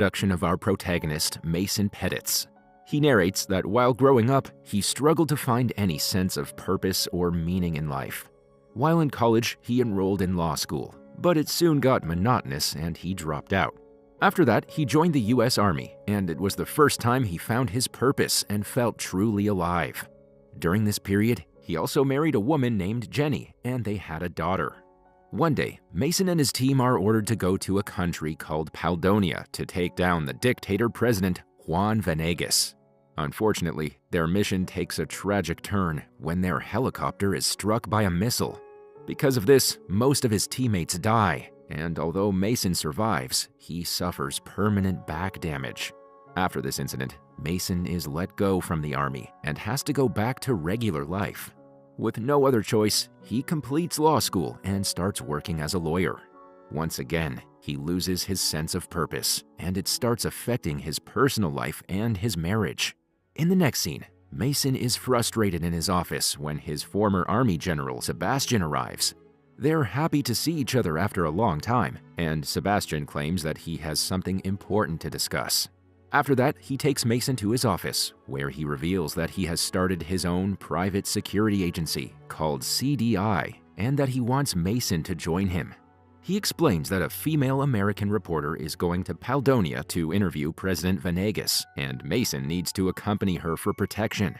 introduction of our protagonist, Mason Pettits. He narrates that while growing up, he struggled to find any sense of purpose or meaning in life. While in college, he enrolled in law school, but it soon got monotonous and he dropped out. After that, he joined the U.S. Army, and it was the first time he found his purpose and felt truly alive. During this period, he also married a woman named Jenny, and they had a daughter. One day, Mason and his team are ordered to go to a country called Paldoñia to take down the dictator president Juan Venegas. Unfortunately, their mission takes a tragic turn when their helicopter is struck by a missile. Because of this, most of his teammates die, and although Mason survives, he suffers permanent back damage. After this incident, Mason is let go from the army and has to go back to regular life. With no other choice, he completes law school and starts working as a lawyer. Once again, he loses his sense of purpose, and it starts affecting his personal life and his marriage. In the next scene, Mason is frustrated in his office when his former army general Sebastian arrives. They're happy to see each other after a long time, and Sebastian claims that he has something important to discuss. After that, he takes Mason to his office, where he reveals that he has started his own private security agency called CDI, and that he wants Mason to join him. He explains that a female American reporter is going to Paldoñia to interview President Venegas, and Mason needs to accompany her for protection.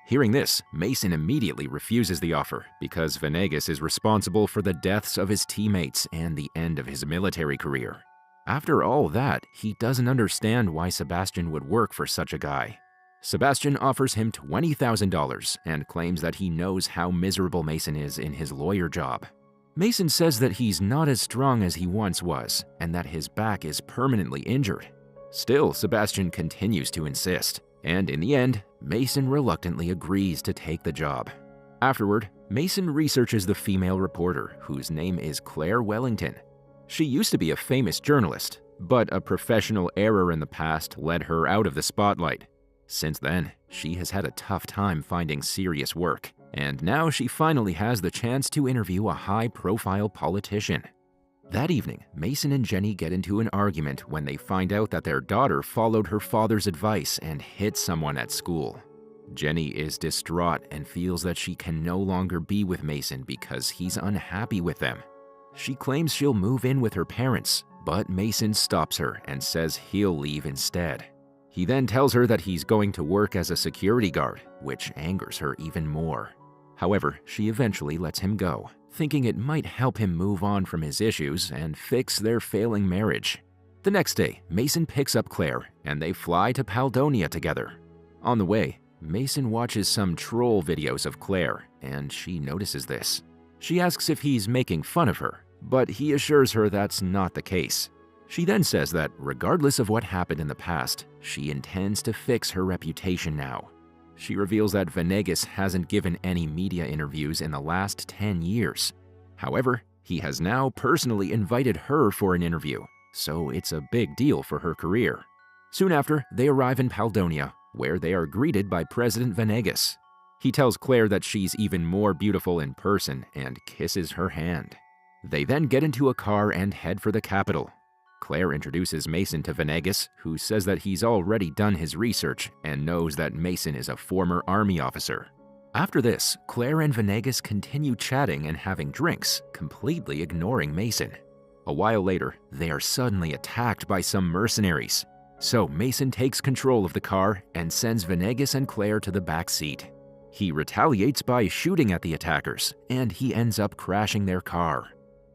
Hearing this, Mason immediately refuses the offer because Venegas is responsible for the deaths of his teammates and the end of his military career. After all that, he doesn't understand why Sebastian would work for such a guy. Sebastian offers him $20,000 and claims that he knows how miserable Mason is in his lawyer job. Mason says that he's not as strong as he once was and that his back is permanently injured. Still, Sebastian continues to insist, and in the end, Mason reluctantly agrees to take the job. Afterward, Mason researches the female reporter, whose name is Claire Wellington. She used to be a famous journalist, but a professional error in the past led her out of the spotlight. Since then, she has had a tough time finding serious work, and now she finally has the chance to interview a high-profile politician. That evening, Mason and Jenny get into an argument when they find out that their daughter followed her father's advice and hit someone at school. Jenny is distraught and feels that she can no longer be with Mason because he's unhappy with them. She claims she'll move in with her parents, but Mason stops her and says he'll leave instead. He then tells her that he's going to work as a security guard, which angers her even more. However, she eventually lets him go, thinking it might help him move on from his issues and fix their failing marriage. The next day, Mason picks up Claire, and they fly to Paldoñia together. On the way, Mason watches some troll videos of Claire, and she notices this. She asks if he's making fun of her, but he assures her that's not the case. She then says that regardless of what happened in the past, she intends to fix her reputation now. She reveals that Venegas hasn't given any media interviews in the last 10 years. However, he has now personally invited her for an interview, so it's a big deal for her career. Soon after, they arrive in Paldoñia, where they are greeted by President Venegas. He tells Claire that she's even more beautiful in person and kisses her hand. They then get into a car and head for the capital. Claire introduces Mason to Venegas, who says that he's already done his research and knows that Mason is a former army officer. After this, Claire and Venegas continue chatting and having drinks, completely ignoring Mason. A while later, they are suddenly attacked by some mercenaries. So Mason takes control of the car and sends Venegas and Claire to the back seat. He retaliates by shooting at the attackers, and he ends up crashing their car.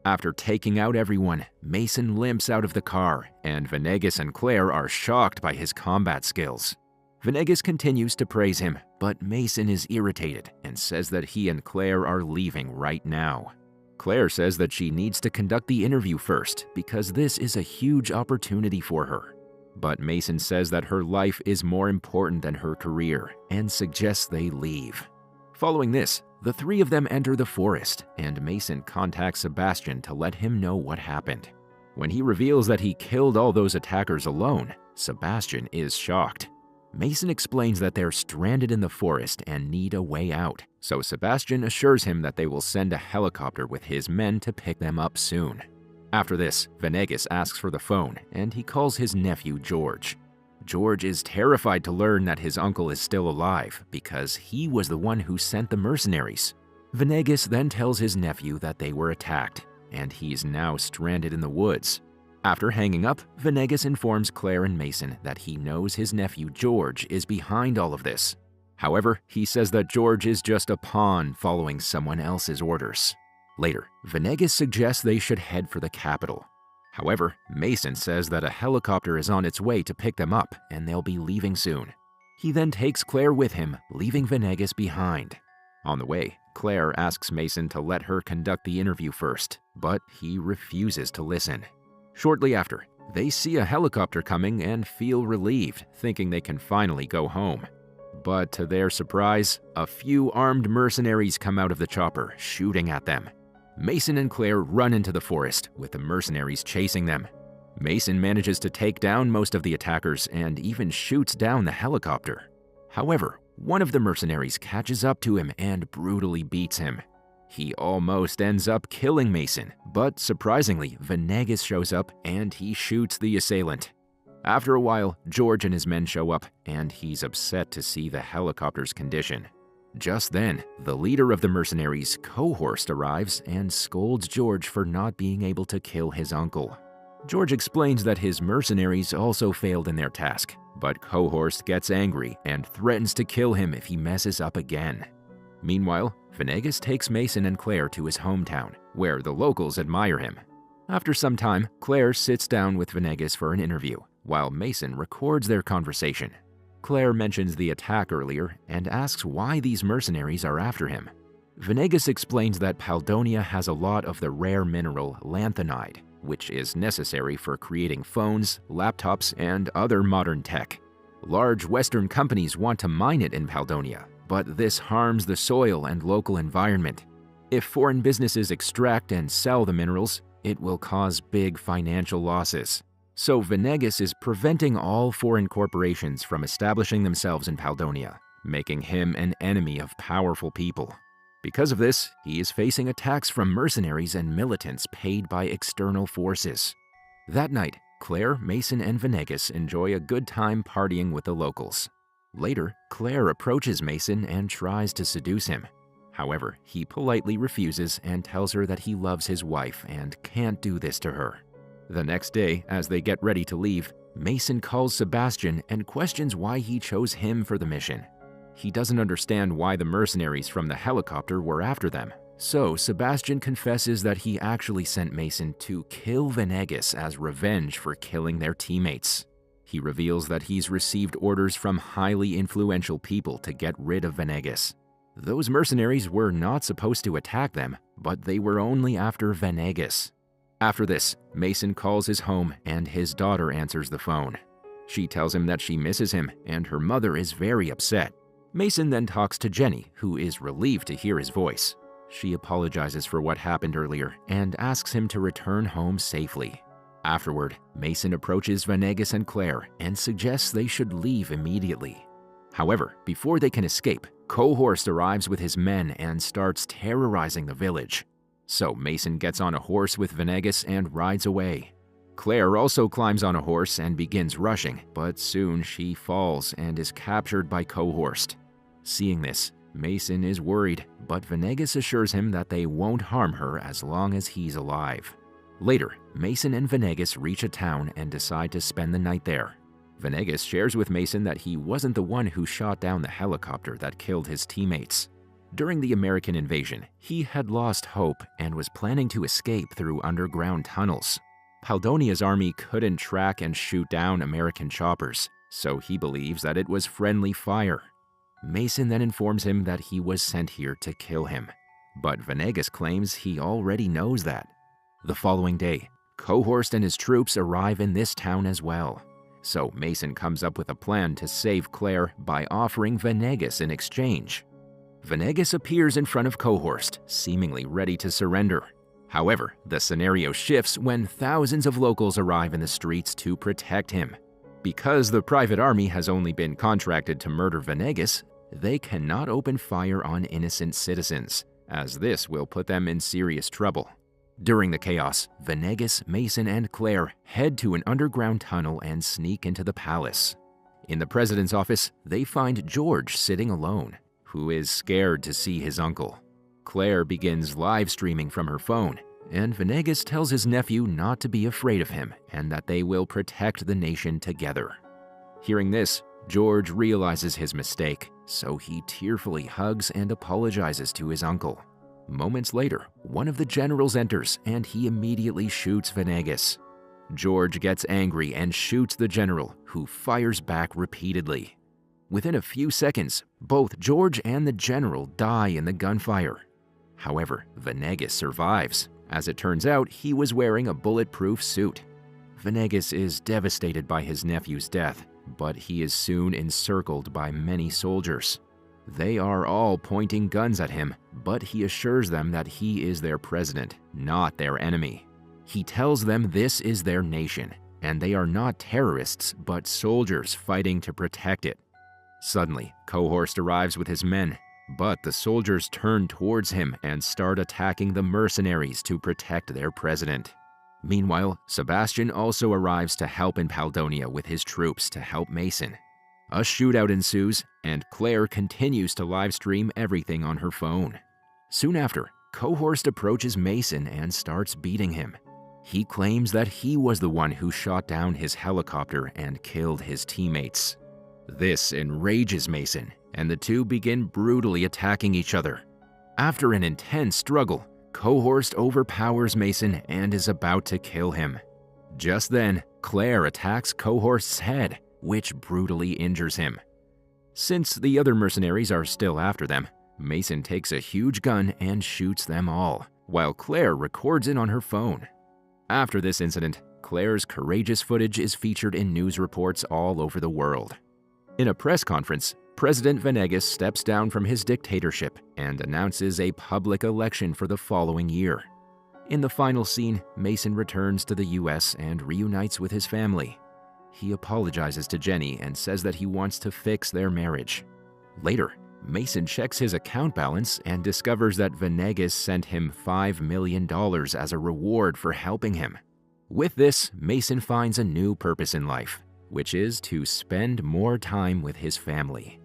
After taking out everyone, Mason limps out of the car, and Venegas and Claire are shocked by his combat skills. Venegas continues to praise him, but Mason is irritated and says that he and Claire are leaving right now. Claire says that she needs to conduct the interview first because this is a huge opportunity for her. But Mason says that her life is more important than her career and suggests they leave. Following this, the three of them enter the forest, and Mason contacts Sebastian to let him know what happened. When he reveals that he killed all those attackers alone, Sebastian is shocked. Mason explains that they're stranded in the forest and need a way out, so Sebastian assures him that they will send a helicopter with his men to pick them up soon. After this, Venegas asks for the phone, and he calls his nephew George. George is terrified to learn that his uncle is still alive because he was the one who sent the mercenaries. Venegas then tells his nephew that they were attacked, and he's now stranded in the woods. After hanging up, Venegas informs Claire and Mason that he knows his nephew George is behind all of this. However, he says that George is just a pawn following someone else's orders. Later, Venegas suggests they should head for the capital. However, Mason says that a helicopter is on its way to pick them up and they'll be leaving soon. He then takes Claire with him, leaving Venegas behind. On the way, Claire asks Mason to let her conduct the interview first, but he refuses to listen. Shortly after, they see a helicopter coming and feel relieved, thinking they can finally go home. But to their surprise, a few armed mercenaries come out of the chopper, shooting at them. Mason and Claire run into the forest, with the mercenaries chasing them. Mason manages to take down most of the attackers and even shoots down the helicopter. However, one of the mercenaries catches up to him and brutally beats him. He almost ends up killing Mason, but surprisingly, Venegas shows up and he shoots the assailant. After a while, George and his men show up, and he's upset to see the helicopter's condition. Just then, the leader of the mercenaries, Cohorst, arrives and scolds George for not being able to kill his uncle. George explains that his mercenaries also failed in their task, but Cohorst gets angry and threatens to kill him if he messes up again. Meanwhile, Venegas takes Mason and Claire to his hometown, where the locals admire him. After some time, Claire sits down with Venegas for an interview, while Mason records their conversation. Claire mentions the attack earlier and asks why these mercenaries are after him. Venegas explains that Paldoñia has a lot of the rare mineral lanthanide, which is necessary for creating phones, laptops, and other modern tech. Large Western companies want to mine it in Paldoñia, but this harms the soil and local environment. If foreign businesses extract and sell the minerals, it will cause big financial losses. So Venegas is preventing all foreign corporations from establishing themselves in Paldoñia, making him an enemy of powerful people. Because of this, he is facing attacks from mercenaries and militants paid by external forces. That night, Claire, Mason, and Venegas enjoy a good time partying with the locals. Later, Claire approaches Mason and tries to seduce him. However, he politely refuses and tells her that he loves his wife and can't do this to her. The next day, as they get ready to leave, Mason calls Sebastian and questions why he chose him for the mission. He doesn't understand why the mercenaries from the helicopter were after them, so Sebastian confesses that he actually sent Mason to kill Venegas as revenge for killing their teammates. He reveals that he's received orders from highly influential people to get rid of Venegas. Those mercenaries were not supposed to attack them, but they were only after Venegas. After this, Mason calls his home and his daughter answers the phone. She tells him that she misses him and her mother is very upset. Mason then talks to Jenny, who is relieved to hear his voice. She apologizes for what happened earlier and asks him to return home safely. Afterward, Mason approaches Venegas and Claire and suggests they should leave immediately. However, before they can escape, Cohorst arrives with his men and starts terrorizing the village. So Mason gets on a horse with Venegas and rides away. Claire also climbs on a horse and begins rushing, but soon she falls and is captured by Cohorst. Seeing this, Mason is worried, but Venegas assures him that they won't harm her as long as he's alive. Later, Mason and Venegas reach a town and decide to spend the night there. Venegas shares with Mason that he wasn't the one who shot down the helicopter that killed his teammates. During the American invasion, he had lost hope and was planning to escape through underground tunnels. Paldoñia's army couldn't track and shoot down American choppers, so he believes that it was friendly fire. Mason then informs him that he was sent here to kill him, but Venegas claims he already knows that. The following day, Cohorst and his troops arrive in this town as well. So Mason comes up with a plan to save Claire by offering Venegas in exchange. Venegas appears in front of Cohorst, seemingly ready to surrender. However, the scenario shifts when thousands of locals arrive in the streets to protect him. Because the private army has only been contracted to murder Venegas, they cannot open fire on innocent citizens, as this will put them in serious trouble. During the chaos, Venegas, Mason, and Claire head to an underground tunnel and sneak into the palace. In the president's office, they find George sitting alone, who is scared to see his uncle. Claire begins live streaming from her phone, and Venegas tells his nephew not to be afraid of him and that they will protect the nation together. Hearing this, George realizes his mistake, so he tearfully hugs and apologizes to his uncle. Moments later, one of the generals enters and he immediately shoots Venegas. George gets angry and shoots the general, who fires back repeatedly. Within a few seconds, both George and the general die in the gunfire. However, Venegas survives. As it turns out, he was wearing a bulletproof suit. Venegas is devastated by his nephew's death, but he is soon encircled by many soldiers. They are all pointing guns at him, but he assures them that he is their president, not their enemy. He tells them this is their nation, and they are not terrorists, but soldiers fighting to protect it. Suddenly, Cohorst arrives with his men, but the soldiers turn towards him and start attacking the mercenaries to protect their president. Meanwhile, Sebastian also arrives to help in Paldoñia with his troops to help Mason. A shootout ensues, and Claire continues to livestream everything on her phone. Soon after, Cohorst approaches Mason and starts beating him. He claims that he was the one who shot down his helicopter and killed his teammates. This enrages Mason, and the two begin brutally attacking each other. After an intense struggle, Cohorst overpowers Mason and is about to kill him. Just then, Claire attacks Cohorst's head, which brutally injures him. Since the other mercenaries are still after them, Mason takes a huge gun and shoots them all, while Claire records it on her phone. After this incident, Claire's courageous footage is featured in news reports all over the world. In a press conference, President Venegas steps down from his dictatorship and announces a public election for the following year. In the final scene, Mason returns to the US and reunites with his family. He apologizes to Jenny and says that he wants to fix their marriage. Later, Mason checks his account balance and discovers that Venegas sent him $5 million as a reward for helping him. With this, Mason finds a new purpose in life, which is to spend more time with his family.